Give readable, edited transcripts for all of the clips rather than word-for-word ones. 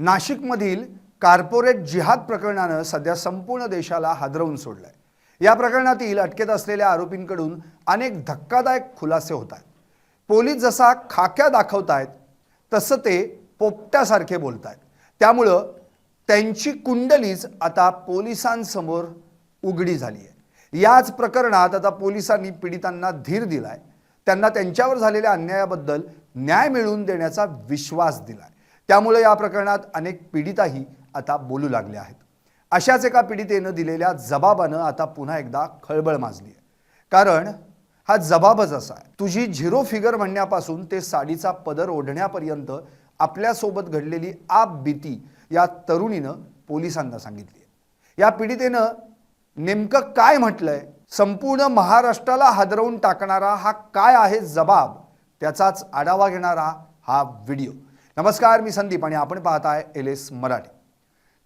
नाशिकमधील कॉर्पोरेट जिहाद प्रकरणाने सध्या संपूर्ण देशाला हादरवून सोडलंय। या प्रकरणातील अटकेत असलेल्या आरोपींकडून अनेक धक्कादायक खुलासे होत आहेत। पोलीस जसा खाक्या दाखवतायत तसं ते पोपट्यासारखे बोलतायत। त्यामुळे त्यांची कुंडलीच आता पोलिसांसमोर उघडी झाली आहे। याच प्रकरणात आता पोलिसांनी पीडितांना धीर दिलाय, त्यांना त्यांच्यावर झालेल्या अन्यायाबद्दल न्याय मिळवून देण्याचा विश्वास दिलाय। त्यामुळे या प्रकरणात अनेक पीडिताही आता बोलू लागले आहेत। अशाच एका पीडितेने दिलेल्या जबाबाने आता पुन्हा एकदा खळबळ माजली आहे। कारण हा जबाबच असा आहे, तुझी झिरो फिगर म्हणण्यापासून ते साडीचा पदर ओढण्यापर्यंत आपल्या सोबत घडलेली बीती या तरुणीने पोलिसांना सांगितली आहे। या पीडितेने नेमकं काय म्हटलंय, संपूर्ण महाराष्ट्राला हादरवून टाकणारा हा काय आहे जबाब, त्याचाच आढावा घेणारा हा व्हिडिओ। नमस्कार, मी संदीप आणि आपण पाहताय LS मराठी।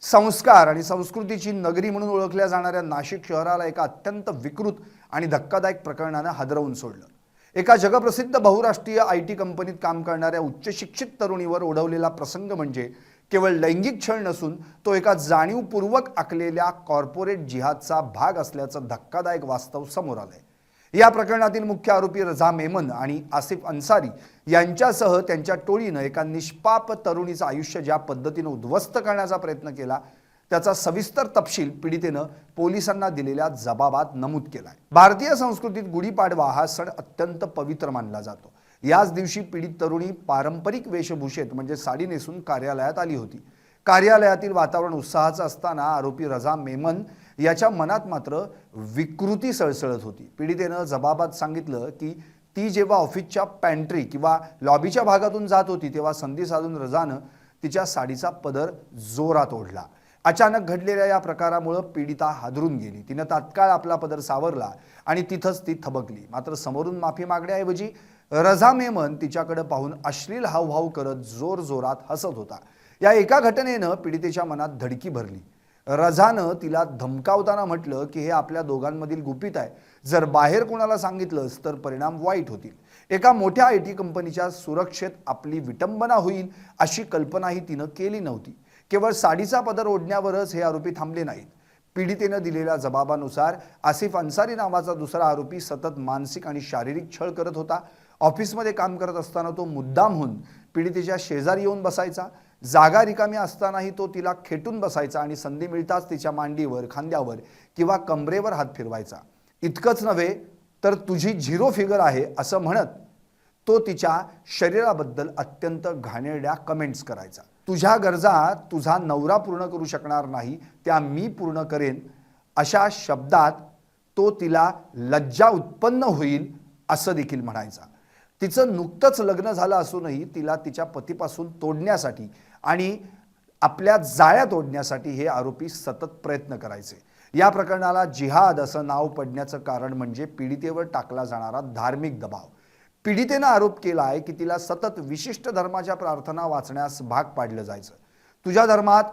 संस्कार आणि संस्कृतीची नगरी म्हणून ओळखल्या जाणाऱ्या नाशिक शहराला एका अत्यंत विकृत आणि धक्कादायक प्रकरणाने हादरवून सोडलं। एका जगप्रसिद्ध बहुराष्ट्रीय IT कंपनीत काम करणाऱ्या उच्च शिक्षित तरुणीवर ओढवलेला प्रसंग म्हणजे केवळ लैंगिक छळ नसून तो एका जाणीवपूर्वक आखलेल्या कॉर्पोरेट जिहादचा भाग असल्याचं धक्कादायक वास्तव समोर आलंय। या प्रकरणातील मुख्य आरोपी रजा मेमन आणि आसिफ अन्सारी यांच्यासह त्यांच्या टोळीने एका निष्पाप तरुणीचं आयुष्य ज्या पद्धतीने उद्ध्वस्त करण्याचा प्रयत्न केला त्याचा सविस्तर तपशील पीडितेने पोलिसांना दिलेल्या जबाबात नमूद केलाय। भारतीय संस्कृतीत गुढीपाडवा हा सण अत्यंत पवित्र मानला जातो। याच दिवशी पीडित तरुणी पारंपरिक वेशभूषेत म्हणजे साडी नेसून कार्यालयात आली होती। कार्यालयातील वातावरण उत्साहाचं असताना आरोपी रजा मेमन याच्या मनात मात्र विकृती सळसळत होती। पीडितेने जबाबात सांगितलं की ती जेव्हा ऑफिसच्या पॅन्ट्री किंवा लॉबीच्या भागातून जात होती तेव्हा संधी साधून रजानं तिच्या साडीचा पदर जोरात ओढला। अचानक घडलेल्या या प्रकारामुळे पीडिता हादरून गेली। तिने तात्काळ आपला पदर सावरला आणि तिथंच ती थबकली। मात्र समोरून माफी मागण्याऐवजी रजा मेमन तिच्याकडे पाहून अश्लील हावभाव करत जोरजोरात हसत होता। या एका घटनेनं पीडितेच्या मनात धडकी भरली। रजानं तिला धमकावताना म्हटलं की हे आपल्या दोघांमधील गुपित आहे, जर बाहेर कोणाला सांगितलंस तर परिणाम वाईट होतील। एका मोठ्या IT कंपनीच्या सुरक्षेत आपली विटंबना होईल अशी कल्पनाही तिनं केली नव्हती। केवळ साडीचा पदर ओढण्यावरच हे आरोपी थांबले नाहीत। पीडितेने दिलेल्या जबाबानुसार आसिफ अन्सारी नावाचा दुसरा आरोपी सतत मानसिक आणि शारीरिक छळ करत होता। ऑफिसमध्ये काम करत असताना तो मुद्दामहून पीडितेच्या शेजारी येऊन बसायचा। जागा रिकामी असतानाही तो तिला खेटून बसायचा आणि संधी मिळताच तिच्या मांडीवर, खांद्यावर किंवा कमरेवर हात फिरवायचा। इतकंच नव्हे तर तुझी झिरो फिगर आहे असं म्हणत तो तिच्या शरीराबद्दल अत्यंत घाणेरड्या कमेंट्स करायचा। तुझ्या गरजा तुझा नवरा पूर्ण करू शकणार नाही, त्या मी पूर्ण करेन अशा शब्दात तो तिला लज्जा उत्पन्न होईल असं देखील म्हणायचा। तिचं नुकतंच लग्न झालं असूनही तिला तिच्या पतीपासून तोडण्यासाठी आणि आपल्या जाळ्यात ओढण्यासाठी हे आरोपी सतत प्रयत्न करायचे। या प्रकरणाला जिहाद असं नाव पडण्याचं कारण म्हणजे पीडितेवर टाकला जाणारा धार्मिक दबाव। पीडितेने आरोप केलाय की तिला सतत विशिष्ट धर्माच्या प्रार्थना वाचण्यास भाग पाडलं जायचं। तुझ्या धर्मात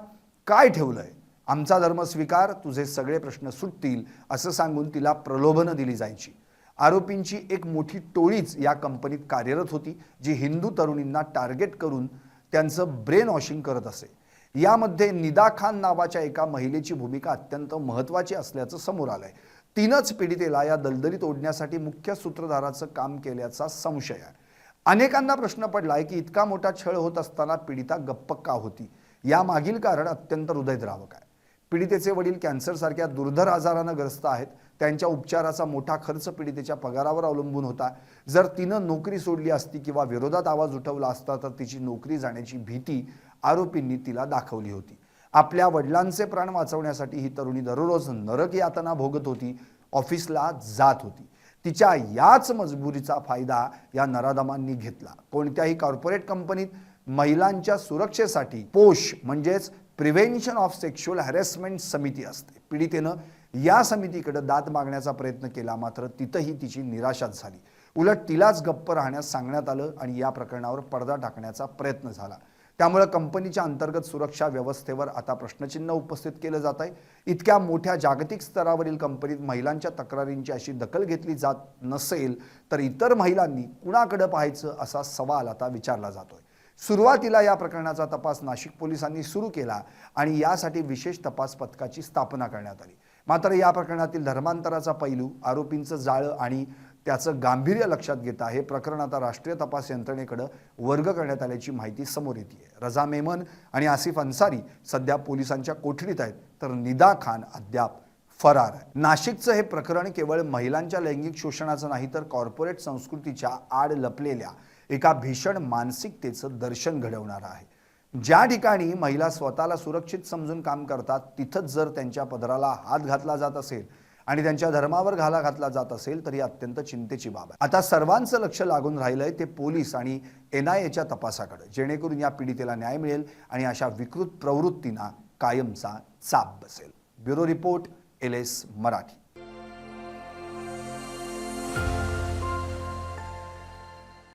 काय ठेवलंय, आमचा धर्म स्वीकार, तुझे सगळे प्रश्न सुटतील असं सांगून तिला प्रलोभनं दिली जायची। आरोपींची एक मोठी टोळीच या कंपनीत कार्यरत होती, जी हिंदू तरुणींना टार्गेट करून त्यांचं ब्रेन वॉशिंग करत असे। यामध्ये निदा खान नावाच्या एका महिलेची भूमिका अत्यंत महत्त्वाची असल्याचं समोर आलंय। तिनंच पीडितेला या दलदलीत ओढण्यासाठी मुख्य सूत्रधाराचं काम केल्याचा संशय आहे। अनेकांना प्रश्न पडलाय की इतका मोठा छळ होत असताना पीडिता गप्प का होती। या मागील कारण अत्यंत हृदयद्रावक आहे। पीडितेचे वडील कॅन्सरसारख्या दुर्धर आजाराने ग्रस्त आहेत। त्यांच्या उपचाराचा मोठा खर्च पीडितेच्या पगारावर अवलंबून होता। जर तिनं नोकरी सोडली असती किंवा विरोधात आवाज उठवला असता तर तिची नोकरी जाण्याची भीती आरोपींनी तिला दाखवली होती। आपल्या वडिलांचे प्राण वाचवण्यासाठी ही तरुणी दररोज नरक यातना भोगत होती, ऑफिसला जात होती। तिच्या याच मजबुरीचा फायदा या नराधमांनी घेतला। कोणत्याही कॉर्पोरेट कंपनीत महिलांच्या सुरक्षेसाठी पोश म्हणजेच प्रिव्हेन्शन ऑफ सेक्शुअल हॅरेसमेंट समिती असते। पीडितेनं या समितीकडे दाद मागण्याचा प्रयत्न केला, मात्र तिथंही तिची निराशाच झाली। उलट तिलाच गप्प राहण्यास सांगण्यात आलं आणि या प्रकरणावर पडदा टाकण्याचा प्रयत्न झाला। त्यामुळे कंपनीच्या अंतर्गत सुरक्षा व्यवस्थेवर आता प्रश्नचिन्ह उपस्थित केलं जात आहे। इतक्या मोठ्या जागतिक स्तरावरील कंपनीत महिलांच्या तक्रारींची अशी दखल घेतली जात नसेल तर इतर महिलांनी कुणाकडे पाहायचं असा सवाल आता विचारला जातोय। सुरुवातीला या प्रकरणाचा तपास नाशिक पोलिसांनी सुरू केला आणि यासाठी विशेष तपास पथकाची स्थापना करण्यात आली। मात्र या प्रकरणातील धर्मांतराचा पैलू, आरोपींचं जाळं आणि त्याचं गांभीर्य लक्षात घेता हे प्रकरण आता राष्ट्रीय तपास यंत्रणेकडे वर्ग करण्यात आल्याची माहिती समोर येते। रजा मेमन आणि आसिफ अन्सारी सध्या पोलिसांच्या कोठडीत आहेत, तर निदा खान अद्याप फरार आहे। नाशिकचं हे प्रकरण केवळ महिलांच्या लैंगिक शोषणाचं नाही, तर कॉर्पोरेट संस्कृतीच्या आड लपलेल्या एका भीषण मानसिकतेचं दर्शन घडवणारं आहे। ज्या ठिकाणी महिला स्वतःला सुरक्षित समजून काम करतात, तिथंच जर त्यांच्या पदराला हात घातला जात असेल आणि त्यांच्या धर्मावर घाला घातला जात असेल तर ही अत्यंत चिंतेची बाब आहे। आता सर्वांचं लक्ष लागून राहिलंय ते पोलीस आणि NIAच्या तपासाकडे, जेणेकरून या पीडितेला न्याय मिळेल आणि अशा विकृत प्रवृत्तींना कायमचा चाप बसेल। Bureau report, LS Marathi.